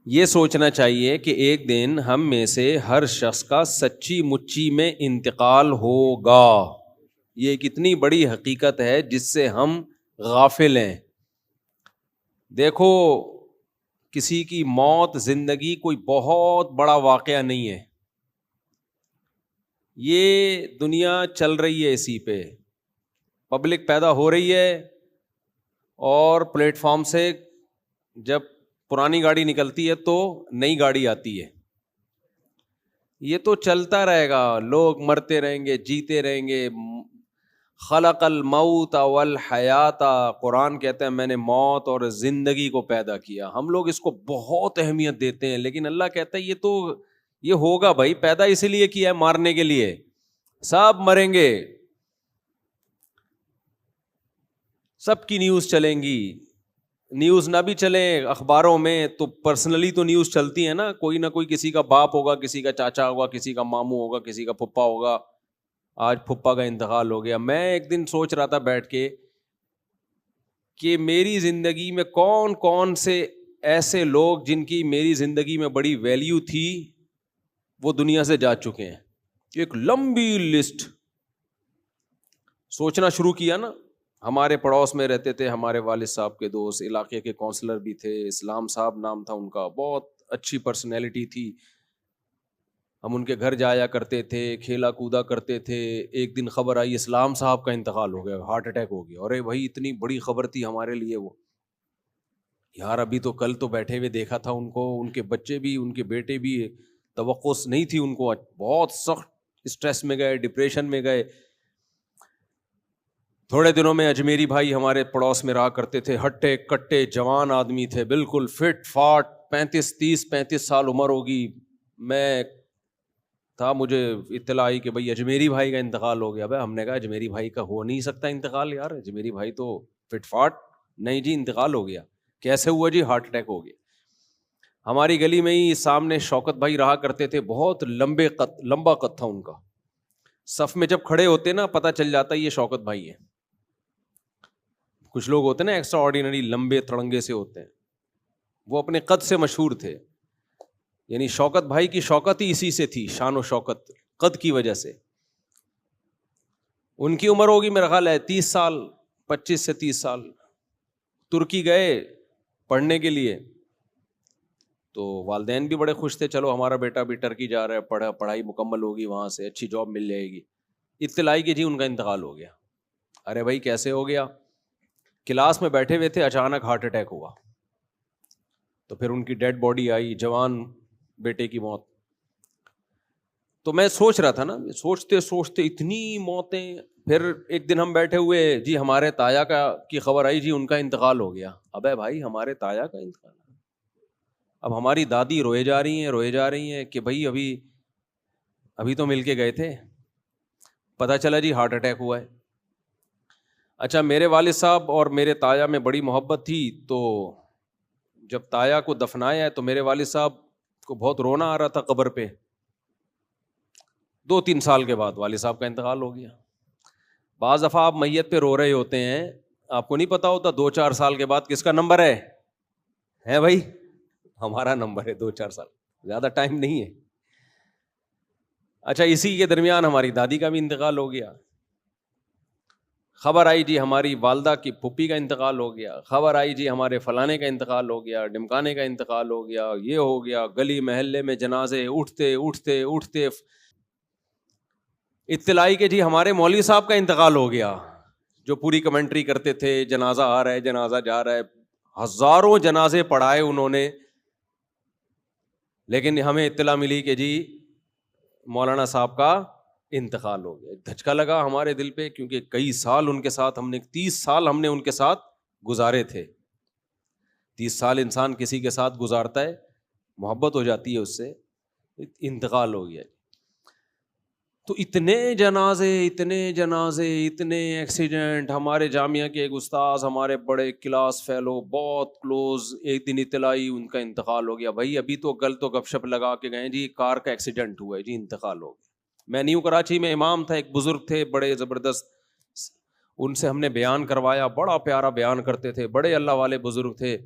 یہ سوچنا چاہیے کہ ایک دن ہم میں سے ہر شخص کا سچی مچی میں انتقال ہوگا. یہ ایک اتنی بڑی حقیقت ہے جس سے ہم غافل ہیں. دیکھو، کسی کی موت زندگی کوئی بہت بڑا واقعہ نہیں ہے. یہ دنیا چل رہی ہے اسی پہ. پبلک پیدا ہو رہی ہے اور پلیٹ فارم سے جب پرانی گاڑی نکلتی ہے تو نئی گاڑی آتی ہے. یہ تو چلتا رہے گا. لوگ مرتے رہیں گے، جیتے رہیں گے. خلق الموت والحیات، قرآن کہتا ہے میں نے موت اور زندگی کو پیدا کیا. ہم لوگ اس کو بہت اہمیت دیتے ہیں، لیکن اللہ کہتا ہے یہ ہوگا بھائی. پیدا اسی لیے کیا ہے، مارنے کے لیے. سب مریں گے، سب کی نیوز چلیں گی. نیوز نہ بھی چلیں اخباروں میں تو پرسنلی تو نیوز چلتی ہے نا. کوئی نہ کوئی، کسی کا باپ ہوگا، کسی کا چاچا ہوگا، کسی کا ماموں ہوگا، کسی کا پھپھا ہوگا. آج پھپھا کا انتقال ہو گیا. میں ایک دن سوچ رہا تھا بیٹھ کے کہ میری زندگی میں کون کون سے ایسے لوگ جن کی میری زندگی میں بڑی ویلیو تھی وہ دنیا سے جا چکے ہیں. ایک لمبی لسٹ سوچنا شروع کیا نا. ہمارے پڑوس میں رہتے تھے ہمارے والد صاحب کے دوست، علاقے کے کونسلر بھی تھے. اسلام صاحب نام تھا ان کا، بہت اچھی پرسنالٹی تھی. ہم ان کے گھر جایا کرتے تھے، کھیلا کودا کرتے تھے. ایک دن خبر آئی اسلام صاحب کا انتقال ہو گیا، ہارٹ اٹیک ہو گیا. ارے بھائی، اتنی بڑی خبر تھی ہمارے لیے وہ. یار ابھی تو کل تو بیٹھے ہوئے دیکھا تھا ان کو، ان کے بچے بھی، ان کے بیٹے بھی. توقع نہیں تھی ان کو. بہت سخت اسٹریس میں گئے، ڈپریشن میں گئے. تھوڑے دنوں میں اجمیری بھائی ہمارے پڑوس میں رہا کرتے تھے، ہٹے کٹے جوان آدمی تھے، بالکل فٹ فاٹ، 35 سال عمر ہوگی. میں تھا، مجھے اطلاع آئی کہ بھائی اجمیری بھائی کا انتقال ہو گیا. بھائی ہم نے کہا اجمیری بھائی کا ہو نہیں سکتا انتقال یار، اجمیری بھائی تو فٹ فاٹ. نہیں جی انتقال ہو گیا. کیسے ہوا جی؟ ہارٹ اٹیک ہو گیا. ہماری گلی میں ہی سامنے شوکت بھائی رہا کرتے تھے، بہت لمبا قد تھا ان کا. صف میں جب کھڑے ہوتے نا پتہ چل جاتا یہ شوکت بھائی ہیں. کچھ لوگ ہوتے ہیں نا ایکسٹرا آرڈینری، لمبے تڑنگے سے ہوتے ہیں. وہ اپنے قد سے مشہور تھے. یعنی شوکت بھائی کی شوکت ہی اسی سے تھی، شان و شوکت قد کی وجہ سے. ان کی عمر ہوگی میرا خیال ہے 30 سال، 25 سے 30 سال. ترکی گئے پڑھنے کے لیے تو والدین بھی بڑے خوش تھے، چلو ہمارا بیٹا بھی ٹرکی جا رہا ہے، پڑھائی مکمل ہوگی، وہاں سے اچھی جاب مل جائے گی. اطلاع کہ جی ان کا انتقال ہو گیا. ارے بھائی کیسے ہو گیا؟ کلاس میں بیٹھے ہوئے تھے، اچانک ہارٹ اٹیک ہوا. تو پھر ان کی ڈیڈ باڈی آئی، جوان بیٹے کی موت. تو میں سوچ رہا تھا نا، سوچتے سوچتے اتنی موتیں. پھر ایک دن ہم بیٹھے ہوئے، جی ہمارے تایا کی خبر آئی، جی ان کا انتقال ہو گیا. ابے بھائی ہمارے تایا کا انتقال. اب ہماری دادی روئے جا رہی ہیں کہ بھائی ابھی تو مل کے گئے تھے، پتہ چلا جی ہارٹ اٹیک ہوا ہے. اچھا، میرے والد صاحب اور میرے تایا میں بڑی محبت تھی. تو جب تایا کو دفنایا ہے تو میرے والد صاحب کو بہت رونا آ رہا تھا قبر پہ. 2-3 سال کے بعد والد صاحب کا انتقال ہو گیا. بعض دفعہ آپ میت پہ رو رہے ہوتے ہیں، آپ کو نہیں پتا ہوتا 2-4 سال کے بعد کس کا نمبر ہے بھائی؟ ہمارا نمبر ہے. 2-4 سال زیادہ ٹائم نہیں ہے. اچھا، اسی کے درمیان ہماری دادی کا بھی انتقال ہو گیا. خبر آئی جی ہماری والدہ کی پھوپھی کا انتقال ہو گیا. خبر آئی جی ہمارے فلانے کا انتقال ہو گیا، ڈمکانے کا انتقال ہو گیا، یہ ہو گیا. گلی محلے میں جنازے اٹھتے اٹھتے اٹھتے اطلاعی کہ جی ہمارے مولوی صاحب کا انتقال ہو گیا، جو پوری کمنٹری کرتے تھے، جنازہ آ رہا ہے، جنازہ جا رہا ہے. ہزاروں جنازے پڑھائے انہوں نے، لیکن ہمیں اطلاع ملی کہ جی مولانا صاحب کا انتقال ہو گیا. دھچکا لگا ہمارے دل پہ، کیونکہ کئی سال ان کے ساتھ 30 سال ہم نے ان کے ساتھ گزارے تھے. 30 سال انسان کسی کے ساتھ گزارتا ہے، محبت ہو جاتی ہے اس سے. انتقال ہو گیا. تو اتنے جنازے اتنے ایکسیڈنٹ. ہمارے جامعہ کے ایک استاذ، ہمارے بڑے کلاس فیلو، بہت کلوز، ایک دن اطلاعی ان کا انتقال ہو گیا. بھائی ابھی تو کل تو گپ شپ لگا کے گئے جی کار کا ایکسیڈنٹ ہوا ہے، جی انتقال ہو گیا. میں نیو کراچی میں امام تھا، ایک بزرگ تھے بڑے زبردست، ان سے ہم نے بیان کروایا. بڑا پیارا بیان کرتے تھے، بڑے اللہ والے بزرگ تھے.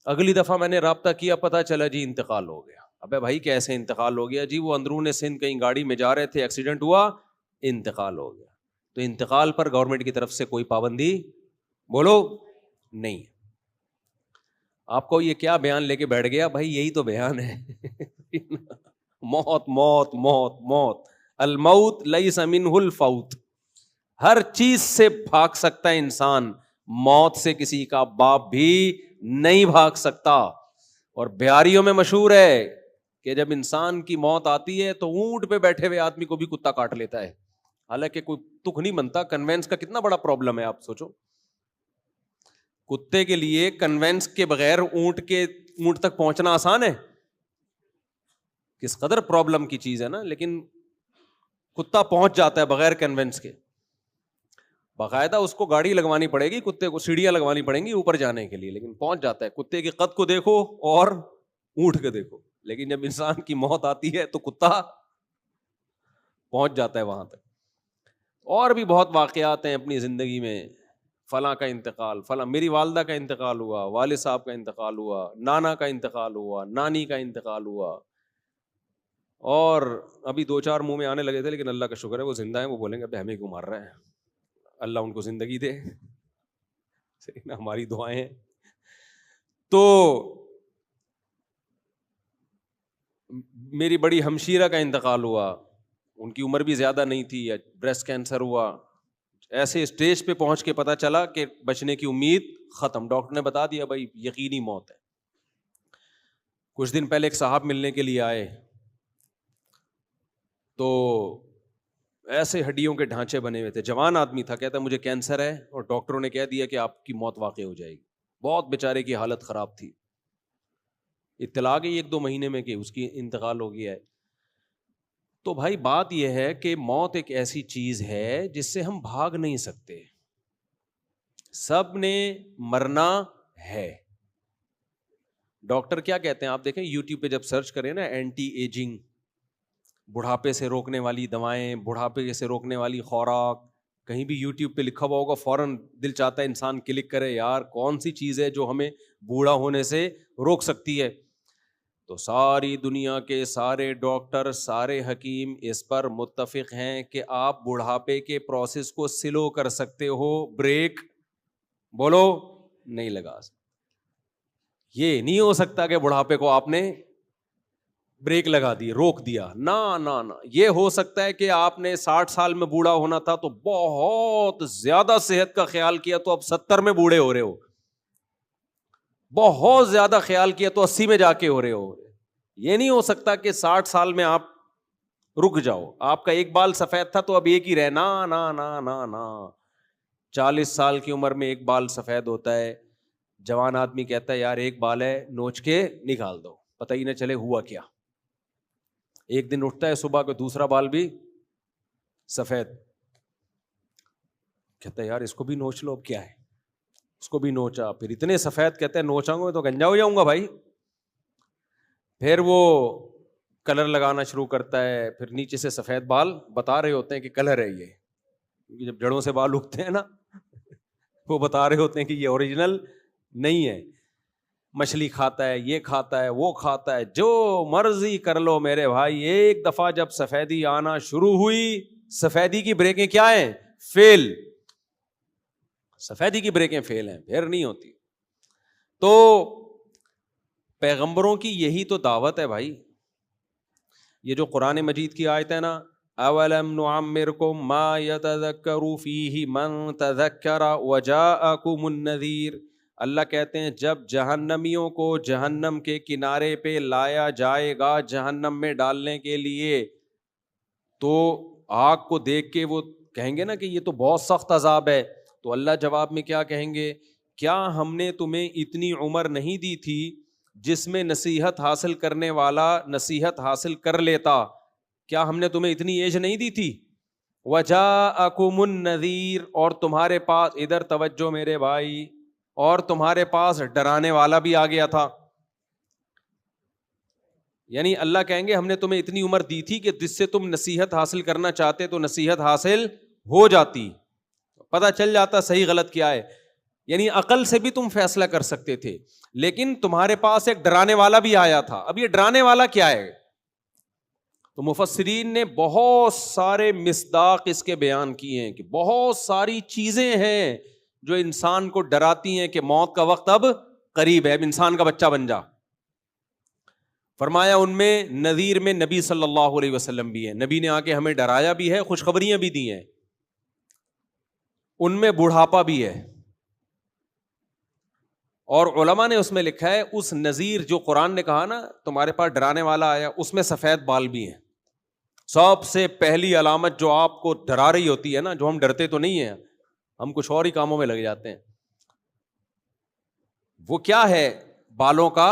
اگلی دفعہ میں نے رابطہ کیا، پتا چلا جی انتقال ہو گیا. ابے بھائی کیسے انتقال ہو گیا؟ جی وہ اندرون سندھ کہیں گاڑی میں جا رہے تھے، ایکسیڈنٹ ہوا، انتقال ہو گیا. تو انتقال پر گورنمنٹ کی طرف سے کوئی پابندی بولو نہیں. آپ کو یہ کیا بیان لے کے بیٹھ گیا بھائی؟ یہی تو بیان ہے. موت موت موت موت، الموت لیس منہ الفوت. ہر چیز سے بھاگ سکتا ہے انسان، موت سے کسی کا باپ بھی نہیں بھاگ سکتا. اور بہاریوں میں مشہور ہے کہ جب انسان کی موت آتی ہے تو اونٹ پہ بیٹھے ہوئے آدمی کو بھی کتا کاٹ لیتا ہے. حالانکہ کوئی تک نہیں بنتا. کنوینس کا کتنا بڑا پرابلم ہے آپ سوچو. کتے کے لیے کنوینس کے بغیر اونٹ تک پہنچنا آسان ہے؟ کس قدر پرابلم کی چیز ہے نا. لیکن کتا پہنچ جاتا ہے بغیر کنوینس کے. باقاعدہ اس کو گاڑی لگوانی پڑے گی، کتے کو سیڑھیاں لگوانی پڑیں گی اوپر جانے کے لیے، لیکن پہنچ جاتا ہے. کتے کے قد کو دیکھو اور اونٹ کے دیکھو. لیکن جب انسان کی موت آتی ہے تو کتا پہنچ جاتا ہے وہاں تک. اور بھی بہت واقعات ہیں اپنی زندگی میں. فلاں کا انتقال، فلاں میری والدہ کا انتقال ہوا، والد صاحب کا انتقال ہوا، نانا کا انتقال ہوا، نانی کا انتقال ہوا. اور ابھی 2-4 منہ میں آنے لگے تھے، لیکن اللہ کا شکر ہے وہ زندہ ہیں. وہ بولیں گے ابھی ہمیں کیوں مار رہے ہیں، اللہ ان کو زندگی دے. صحیح نا، ہماری دعائیں ہیں. تو میری بڑی ہمشیرہ کا انتقال ہوا، ان کی عمر بھی زیادہ نہیں تھی، بریسٹ کینسر ہوا. ایسے اسٹیج پہ پہنچ کے پتا چلا کہ بچنے کی امید ختم. ڈاکٹر نے بتا دیا بھائی یقینی موت ہے. کچھ دن پہلے ایک صاحب ملنے کے لیے آئے تو ایسے ہڈیوں کے ڈھانچے بنے ہوئے تھے. جوان آدمی تھا، کہتا مجھے کینسر ہے اور ڈاکٹروں نے کہہ دیا کہ آپ کی موت واقع ہو جائے گی. بہت بیچارے کی حالت خراب تھی. اطلاع گئی 1-2 مہینے میں کہ اس کی انتقال ہو گیا ہے. تو بھائی بات یہ ہے کہ موت ایک ایسی چیز ہے جس سے ہم بھاگ نہیں سکتے. سب نے مرنا ہے. ڈاکٹر کیا کہتے ہیں آپ دیکھیں یوٹیوب پہ جب سرچ کریں نا، اینٹی ایجنگ، بڑھاپے سے روکنے والی دوائیں، بڑھاپے سے روکنے والی خوراک، کہیں بھی یوٹیوب پہ لکھا ہوا ہوگا فوراً دل چاہتا ہے انسان کلک کرے یار کون سی چیز ہے جو ہمیں بوڑھا ہونے سے روک سکتی ہے. تو ساری دنیا کے سارے ڈاکٹر، سارے حکیم اس پر متفق ہیں کہ آپ بڑھاپے کے پروسیس کو سلو کر سکتے ہو، بریک بولو نہیں لگا سکتے. یہ نہیں ہو سکتا کہ بڑھاپے کو آپ نے بریک لگا دی، روک دیا. نہ یہ ہو سکتا ہے کہ آپ نے 60 سال میں بوڑھا ہونا تھا تو بہت زیادہ صحت کا خیال کیا تو اب 70 میں بوڑھے ہو رہے ہو. بہت زیادہ خیال کیا تو 80 میں جا کے ہو رہے ہو. یہ نہیں ہو سکتا کہ 60 سال میں آپ رک جاؤ. آپ کا ایک بال سفید تھا تو اب ایک ہی رہے. نا 40 سال کی عمر میں ایک بال سفید ہوتا ہے. جوان آدمی کہتا ہے یار ایک بال ہے نوچ کے نکال دو، پتہ ہی نہ چلے ہوا کیا. ایک دن اٹھتا ہے صبح کو دوسرا بال بھی سفید، کہتا ہے یار اس کو بھی نوچ لو، اب کیا ہے. اس کو بھی نوچا، پھر اتنے سفید، کہتے ہیں نوچاؤں گے تو گنجا ہو جاؤں گا بھائی. پھر وہ کلر لگانا شروع کرتا ہے، پھر نیچے سے سفید بال بتا رہے ہوتے ہیں کہ کلر ہے یہ. جب جڑوں سے بال اگتے ہیں نا وہ بتا رہے ہوتے ہیں کہ یہ اوریجنل نہیں ہے. مچھلی کھاتا ہے، یہ کھاتا ہے، وہ کھاتا ہے، جو مرضی کر لو میرے بھائی. ایک دفعہ جب سفیدی آنا شروع ہوئی، سفیدی کی بریکیں کیا ہیں؟ فیل. سفیدی کی بریکیں فیل ہیں، پھر نہیں ہوتی. تو پیغمبروں کی یہی تو دعوت ہے بھائی. یہ جو قرآن مجید کی آیت ہے نا، اولم نعمرکم ما یتذکر فیہ من تذکر وجاءکم النذیر. اللہ کہتے ہیں جب جہنمیوں کو جہنم کے کنارے پہ لایا جائے گا جہنم میں ڈالنے کے لیے، تو آگ کو دیکھ کے وہ کہیں گے نا کہ یہ تو بہت سخت عذاب ہے. تو اللہ جواب میں کیا کہیں گے؟ کیا ہم نے تمہیں اتنی عمر نہیں دی تھی جس میں نصیحت حاصل کرنے والا نصیحت حاصل کر لیتا؟ کیا ہم نے تمہیں اتنی ایج نہیں دی تھی؟ وجاءکم النذیر، اور تمہارے پاس، ادھر توجہ میرے بھائی، اور تمہارے پاس ڈرانے والا بھی آ گیا تھا. یعنی اللہ کہیں گے ہم نے تمہیں اتنی عمر دی تھی کہ جس سے تم نصیحت حاصل کرنا چاہتے تو نصیحت حاصل ہو جاتی، پتہ چل جاتا صحیح غلط کیا ہے. یعنی عقل سے بھی تم فیصلہ کر سکتے تھے، لیکن تمہارے پاس ایک ڈرانے والا بھی آیا تھا. اب یہ ڈرانے والا کیا ہے؟ تو مفسرین نے بہت سارے مصداق اس کے بیان کیے ہیں کہ بہت ساری چیزیں ہیں جو انسان کو ڈراتی ہیں کہ موت کا وقت اب قریب ہے، اب انسان کا بچہ بن جا. فرمایا ان میں نذیر میں نبی صلی اللہ علیہ وسلم بھی ہے، نبی نے آ کے ہمیں ڈرایا بھی ہے، خوشخبریاں بھی دی ہیں. ان میں بڑھاپا بھی ہے، اور علماء نے اس میں لکھا ہے اس نذیر جو قرآن نے کہا نا تمہارے پاس ڈرانے والا آیا، اس میں سفید بال بھی ہیں. سب سے پہلی علامت جو آپ کو ڈرا رہی ہوتی ہے نا، جو ہم ڈرتے تو نہیں ہیں، ہم کچھ اور ہی کاموں میں لگ جاتے ہیں، وہ کیا ہے؟ بالوں کا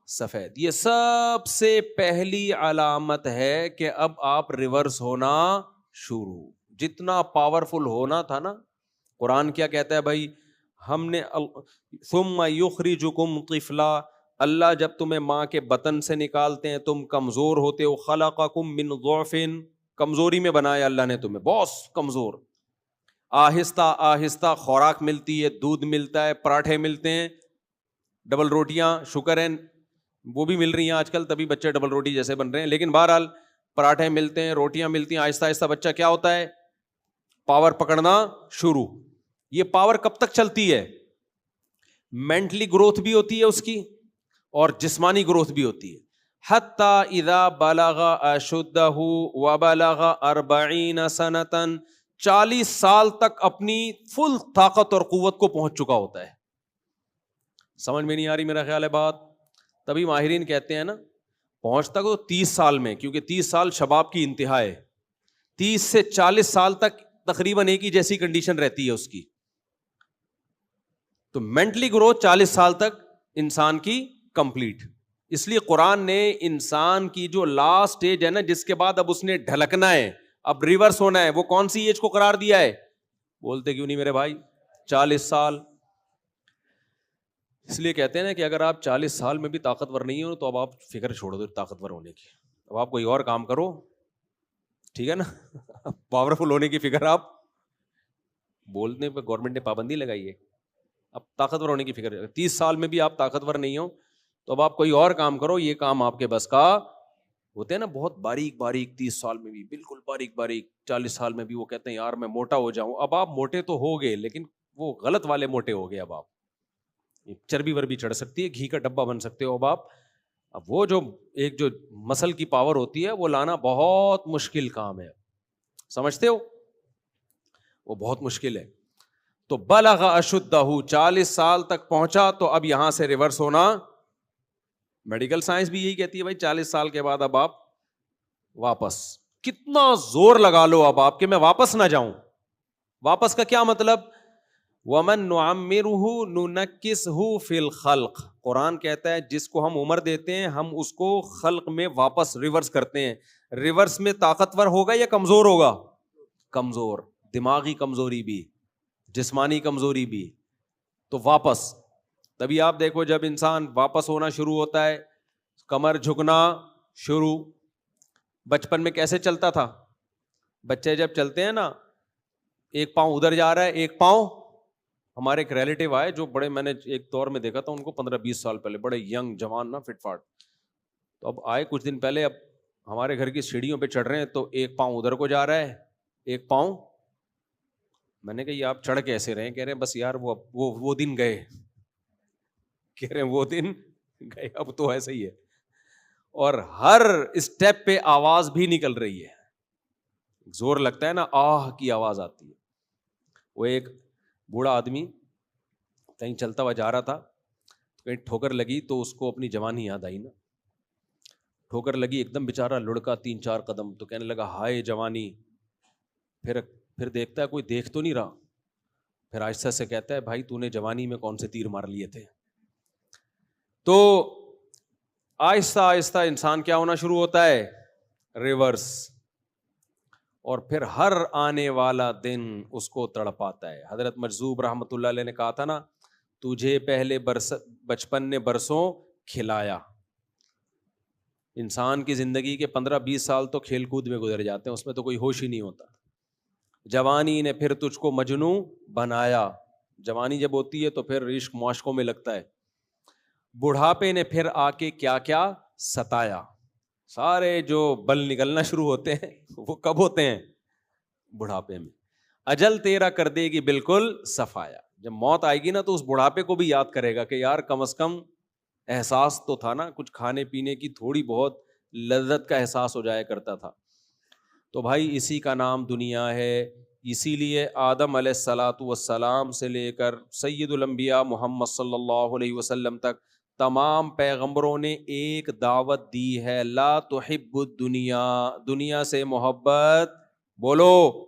سفید. یہ سب سے پہلی علامت ہے کہ اب آپ ریورس ہونا شروع. جتنا پاورفل ہونا تھا نا، قرآن کیا کہتا ہے بھائی؟ ہم نے ثم یخرجکم طفلا، اللہ جب تمہیں ماں کے بطن سے نکالتے ہیں تم کمزور ہوتے ہو. خلقکم من ضعف، کمزوری میں بنایا اللہ نے تمہیں، بہت کمزور. آہستہ آہستہ خوراک ملتی ہے، دودھ ملتا ہے، پراٹھے ملتے ہیں، ڈبل روٹیاں، شکر ہے وہ بھی مل رہی ہیں آج کل، تبھی بچے ڈبل روٹی جیسے بن رہے ہیں. لیکن بہرحال پراٹھے ملتے ہیں، روٹیاں ملتی ہیں، آہستہ آہستہ بچہ کیا ہوتا ہے؟ پاور پکڑنا شروع. یہ پاور کب تک چلتی ہے؟ مینٹلی گروتھ بھی ہوتی ہے اس کی اور جسمانی گروتھ بھی ہوتی ہے. حتی اذا بلغ اشدہ وبلغ 40 سنۃ، 40 سال تک اپنی فل طاقت اور قوت کو پہنچ چکا ہوتا ہے. سمجھ میں نہیں آ رہی میرا خیال ہے بات؟ تبھی ماہرین کہتے ہیں نا پہنچتا کو 30 سال میں، کیونکہ 30 سال شباب کی انتہا ہے. 30 سے 40 سال تک تقریباً ایک ہی جیسی کنڈیشن رہتی ہے اس کی. تو مینٹلی گروتھ 40 سال تک انسان کی کمپلیٹ. اس لیے قرآن نے انسان کی جو لاسٹ ایج ہے نا، جس کے بعد اب اس نے ڈھلکنا ہے، اب ریورس ہونا ہے، وہ کون سی ایج کو قرار دیا ہے؟ بولتے کیوں نہیں میرے بھائی؟ 40 سال. اس لیے کہتے ہیں نا کہ اگر آپ 40 سال میں بھی طاقتور نہیں ہو تو اب آپ فکر چھوڑ دو طاقتور ہونے کی، اب آپ کوئی اور کام کرو، ٹھیک ہے نا؟ پاورفل ہونے کی فکر آپ بولنے پہ گورنمنٹ نے پابندی لگائی ہے، اب طاقتور ہونے کی فکر. 30 سال میں بھی آپ طاقتور نہیں ہو تو اب آپ کوئی اور کام کرو، یہ کام آپ کے بس کا. ہوتے ہیں نا بہت باریک باریک 30 سال میں بھی بالکل باریک باریک، 40 سال میں بھی وہ کہتے ہیں یار میں موٹا ہو جاؤں. اب آپ موٹے تو ہو گئے لیکن وہ غلط والے موٹے ہو گئے. اب آپ چربی وربی چڑھ سکتی ہے، گھی کا ڈبہ بن سکتے ہو. اب وہ جو ایک جو مسل کی پاور ہوتی ہے وہ لانا بہت مشکل کام ہے، سمجھتے ہو؟ وہ بہت مشکل ہے. تو بلغ اشدہ، 40 سال تک پہنچا تو اب یہاں سے ریورس ہونا. میڈیکل سائنس بھی یہی کہتی ہے بھائی 40 سال کے بعد اب آپ واپس، کتنا زور لگا لو اب آپ کہ میں واپس نہ جاؤں. واپس کا کیا مطلب؟ وَمَن نُعَمِّرُهُ نُنَكِّسْهُ فِي الْخَلْقِ، قرآن کہتا ہے جس کو ہم عمر دیتے ہیں ہم اس کو خلق میں واپس ریورس کرتے ہیں. ریورس میں طاقتور ہوگا یا کمزور ہوگا؟ کمزور، دماغی کمزوری بھی، جسمانی کمزوری بھی. تو واپس تبھی آپ دیکھو جب انسان واپس ہونا شروع ہوتا ہے، کمر جھکنا شروع. بچپن میں کیسے چلتا تھا؟ بچے جب چلتے ہیں نا، ایک پاؤں ادھر جا رہا ہے ایک پاؤں. ہمارے ایک ریلیٹیو آئے جو بڑے، میں نے ایک دور میں دیکھا تھا ان کو 15-20 سال پہلے، بڑے ینگ جوان نا، فٹ فاٹ. تو اب آئے کچھ دن پہلے، اب ہمارے گھر کی سیڑھیوں پہ چڑھ رہے ہیں تو ایک پاؤں ادھر کو جا رہا ہے ایک پاؤں. میں نے کہا یہ آپ چڑھ کیسے رہے ہیں؟ کہہ رہے ہیں بس یار وہ دن گئے. کہہ رہے ہیں وہ دن گئے، اب تو ایسا ہی ہے. اور ہر اسٹیپ پہ آواز بھی نکل رہی ہے، زور لگتا ہے نا، آہ کی آواز آتی ہے. وہ ایک بوڑھا آدمی کہیں چلتا ہوا جا رہا تھا، کہیں ٹھوکر لگی تو اس کو اپنی جوانی یاد آئی نا. ٹھوکر لگی ایک دم بیچارہ لڑکا 3-4 قدم، تو کہنے لگا ہائے جوانی. پھر دیکھتا ہے کوئی دیکھ تو نہیں رہا، پھر آہستہ سے کہتا ہے بھائی تو نے جوانی میں کون سے تیر مار لیے تھے. تو آہستہ آہستہ انسان کیا ہونا شروع ہوتا ہے؟ ریورس. اور پھر ہر آنے والا دن اس کو تڑپاتا ہے. حضرت مجذوب رحمۃ اللہ علیہ نے کہا تھا نا، تجھے پہلے بچپن نے برسوں کھلایا. انسان کی زندگی کے 15-20 سال تو کھیل کود میں گزر جاتے ہیں، اس میں تو کوئی ہوش ہی نہیں ہوتا. جوانی نے پھر تجھ کو مجنوں بنایا. جوانی جب ہوتی ہے تو پھر عشق معاشقوں میں لگتا ہے. بڑھاپے نے پھر آ کے کیا کیا ستایا. سارے جو بل نکلنا شروع ہوتے ہیں وہ کب ہوتے ہیں؟ بڑھاپے میں. اجل تیرا کر دے گی بالکل صفایا. جب موت آئے گی نا تو اس بڑھاپے کو بھی یاد کرے گا کہ یار کم از کم احساس تو تھا نا, کچھ کھانے پینے کی تھوڑی بہت لذت کا احساس ہو جایا کرتا تھا. تو بھائی اسی کا نام دنیا ہے. اسی لیے آدم علیہ الصلاۃ والسلام سے لے کر سید الانبیاء محمد صلی اللہ علیہ وسلم تک تمام پیغمبروں نے ایک دعوت دی ہے, لا تحب الدنیا, دنیا سے محبت, بولو